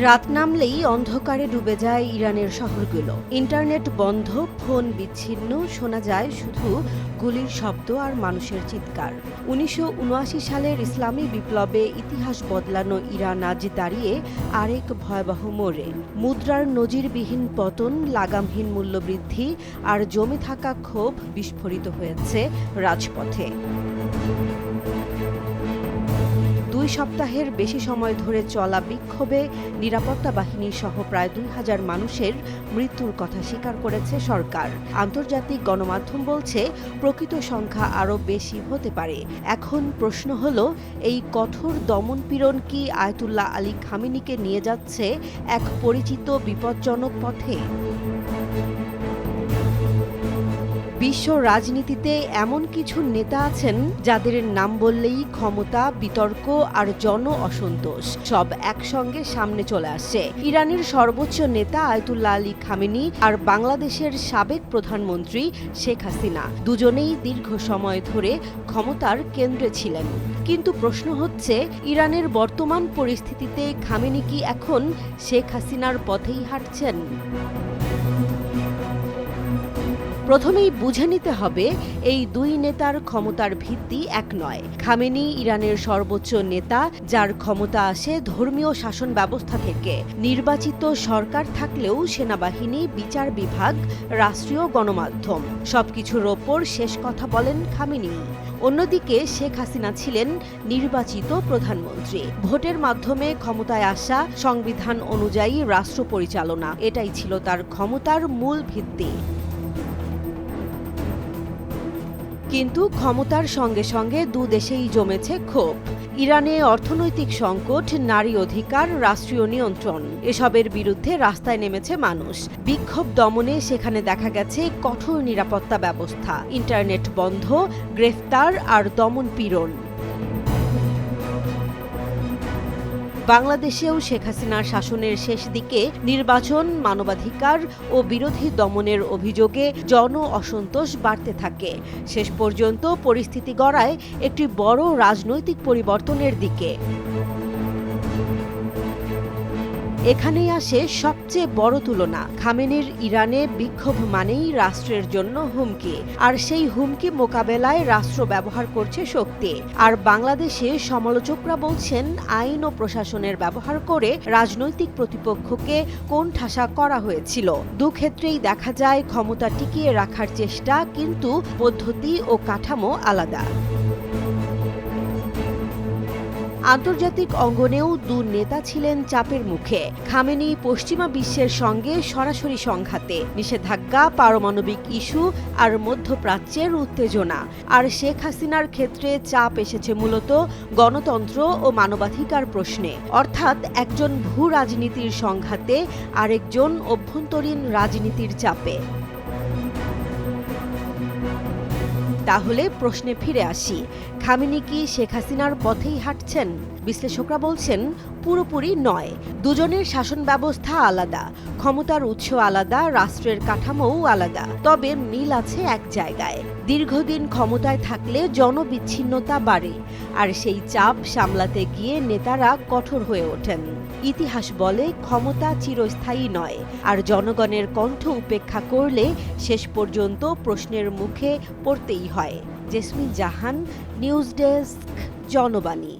রাত নামলেই অন্ধকারে ডুবে যায় ইরানের শহরগুলো। ইন্টারনেট বন্ধ, ফোন বিচ্ছিন্ন, শোনা যায় শুধু গুলির শব্দ আর মানুষের চিৎকার। ১৯৭৯ সালের ইসলামী বিপ্লবে ইতিহাস বদলানো ইরান আজ দাঁড়িয়ে আরেক ভয়াবহ মোড়ে। মুদ্রার নজিরবিহীন পতন, লাগামহীন মূল্যবৃদ্ধি আর জমে থাকা ক্ষোভ বিস্ফোরিত হয়েছে রাজপথে। ২ সপ্তাহের বেশি সময় ধরে চলা বিক্ষোভে নিরাপত্তা বাহিনী সহ প্রায় ২,০০০ মানুষের মৃত্যুর কথা স্বীকার করেছে সরকার। আন্তর্জাতিক গণমাধ্যম বলছে প্রকৃত সংখ্যা আরও বেশি হতে পারে। এখন প্রশ্ন হলো, এই কঠোর দমনপীড়ন কি আয়াতুল্লাহ আলী খামেনিকে নিয়ে যাচ্ছে এক পরিচিত বিপজ্জনক পথে? বিশ্ব রাজনীতিতে এমন কিছু নেতা আছেন যাদের নাম বললেই ক্ষমতা, বিতর্ক আর জন অসন্তোষ সব একসঙ্গে সামনে চলে আসে। ইরানের সর্বোচ্চ নেতা আয়াতুল্লাহ আলী খামেনি আর বাংলাদেশের সাবেক প্রধানমন্ত্রী শেখ হাসিনা দুজনেই দীর্ঘ সময় ধরে ক্ষমতার কেন্দ্রে ছিলেন। কিন্তু প্রশ্ন হচ্ছে, ইরানের বর্তমান পরিস্থিতিতে খামেনি কি এখন শেখ হাসিনার পথেই হাঁটছেন? প্রথমেই বুঝে নিতে হবে, এই দুই নেতার ক্ষমতার ভিত্তি এক নয়। খামেনি ইরানের সর্বোচ্চ নেতা, যার ক্ষমতা আসে ধর্মীয় শাসন ব্যবস্থা থেকে। নির্বাচিত সরকার থাকলেও সেনাবাহিনী, বিচার বিভাগ, রাষ্ট্রীয় গণমাধ্যম সবকিছুর ওপর শেষ কথা বলেন খামেনি। অন্যদিকে শেখ হাসিনা ছিলেন নির্বাচিত প্রধানমন্ত্রী। ভোটের মাধ্যমে ক্ষমতায় আসা, সংবিধান অনুযায়ী রাষ্ট্র পরিচালনা, এটাই ছিল তার ক্ষমতার মূল ভিত্তি। কিন্তু ক্ষমতার সঙ্গে সঙ্গে দুদেশেই জমেছে ক্ষোভ। ইরানে অর্থনৈতিক সংকট, নারী অধিকার, রাষ্ট্রীয় নিয়ন্ত্রণ, এসবের বিরুদ্ধে রাস্তায় নেমেছে মানুষ। বিক্ষোভ দমনে সেখানে দেখা গেছে কঠোর নিরাপত্তা ব্যবস্থা, ইন্টারনেট বন্ধ, গ্রেফতার আর দমন-পীড়ন। বাংলাদেশেও শেখ হাসিনার শাসনের শেষ দিকে নির্বাচন, মানবাধিকার ও বিরোধী দমনের অভিযোগে জন অসন্তোষ বাড়তে থাকে। শেষ পর্যন্ত পরিস্থিতি গড়ায় একটি বড় রাজনৈতিক পরিবর্তনের দিকে। এখানেই আসে সবচেয়ে বড় তুলনা। খামেনির ইরানে বিক্ষোভ মানেই রাষ্ট্রের জন্য হুমকি, আর সেই হুমকি মোকাবেলায় রাষ্ট্র ব্যবহার করছে শক্তি। আর বাংলাদেশে সমালোচকরা বলছেন, আইন ও প্রশাসনের ব্যবহার করে রাজনৈতিক প্রতিপক্ষকে কোণঠাসা করা হয়েছিল। দুক্ষেত্রেই দেখা যায় ক্ষমতা টিকিয়ে রাখার চেষ্টা, কিন্তু পদ্ধতি ও কাঠামো আলাদা। আন্তর্জাতিক অঙ্গনেও দু নেতা ছিলেন চাপের মুখে। খামেনি পশ্চিমা বিশ্বের সঙ্গে সরাসরি সংঘাতে, নিষেধাজ্ঞা, পারমাণবিক ইস্যু আর মধ্যপ্রাচ্যের উত্তেজনা। আর শেখ হাসিনার ক্ষেত্রে চাপ এসেছে মূলত গণতন্ত্র ও মানবাধিকার প্রশ্নে, অর্থাৎ একজন ভূ রাজনীতির সংঘাতে, আরেকজন অভ্যন্তরীণ রাজনীতির চাপে। তাহলে প্রশ্নে ফিরে আসি, খামেনি কি শেখ হাসিনার পথেই হাঁটছেন? বিশ্লেষকরা বলছেন, পুরোপুরি নয়। দুজনের শাসন ব্যবস্থা আলাদা, ক্ষমতার উৎস আলাদা, রাষ্ট্রের কাঠামোও আলাদা। তবে মিল আছে এক জায়গায়, দীর্ঘদিন ক্ষমতায় থাকলে জনবিচ্ছিন্নতা বাড়ে, আর সেই চাপ সামলাতে গিয়ে নেতারা কঠোর হয়ে ওঠেন। ইতিহাস বলে, ক্ষমতা চিরস্থায়ী নয়, আর জনগণের কণ্ঠ উপেক্ষা করলে শেষ পর্যন্ত প্রশ্নের মুখে পড়তেই হয়। জেসমিন জাহান, নিউজ ডেস্ক, জনবাণী।